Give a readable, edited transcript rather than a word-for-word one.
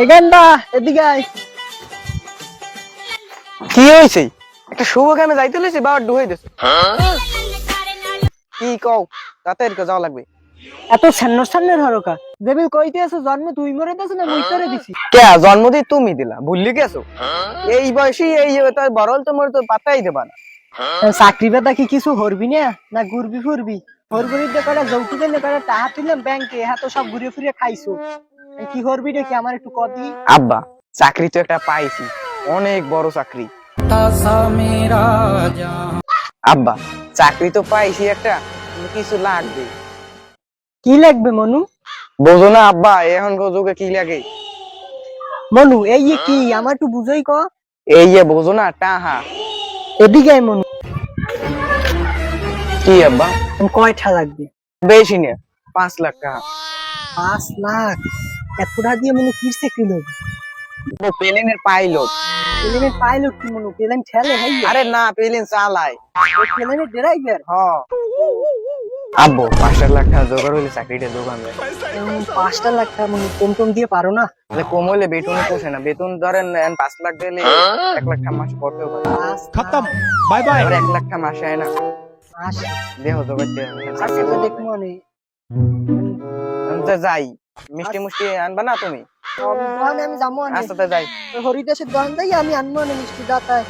এখানটা এদিকে আয়। কি হয়েছে? একটা শুভ কামে যাইতে লইছি বাবা ডুহাই দিছে। কি কও? তাতে যাওয়া লাগবে। এত সান্নর সান্নের হরকা দেবিল কইতে আছো জন্ম তুই মরে দেছ না মুই করে দিছি। কে জন্মদিন তুমি দিলা ভুললি গেছো? এই বয়সী এই তার বড়ল তোমার তো পাত্তাই দেবা না। চাকরি বেদা কি কিছু হরবি না না ঘুরবি ফুরবি হরবরি দিয়ে করে যৌতুক এনে করে টাকা তুললাম ব্যাংকে হ্যাঁ তো সব ঘুরে ফিরে খাইছো কি হরবি রে কি আমার একটু কদি। আব্বা চাকরি তো একটা পাইছি, অনেক বড় চাকরি। আব্বা চাকরি তো পাইছি একটা, কিন্তু কিছু লাগবে। কি লাগবে মনু? বোঝো না আব্বা এখন যুগে কি লাগে? মনু এই যে কি আমার একটু বুঝাই ক। এই যে বোঝো না টাহা। এদিকে আয় মনু। কি আব্বা? কয়টা লাগবে? বেশি না, 5 লাখ টাকা। 5 লাখ? এত টাকা দিয়ে মনু কি চাকরি লাগবে? ও প্লেনের পাইলট। প্লেনের পাইলট কি মনু? প্লেন ঠেলে ভাই? আরে না, প্লেন চালায়। প্লেনের ড্রাইভার? হ্যাঁ আব্বু 5 লাখ টাকা জোগাড় হইলে চাকরিটা জোগান যায়। 5 লাখ টাকা মনু কম কম দিয়ে পারো না? তাহলে কম হইলে বেতন পোষে না। বেতন ধরেন 5 লাখ দিলে 1 লাখ টাকা মাসে পড়তেও পারে। खत्म बाय बाय 1 লাখ টাকা মাসে হয় না। আসে দেহ জোগাড় আচ্ছা তো দেখ মনে যাই। মিষ্টি মুষ্টি আনবা না তুমি? দোকানে আমি যাবো আচ্ছা তো যাই। হরিদাসের দোকান যাই আমি আনবো না মিষ্টি দাতায়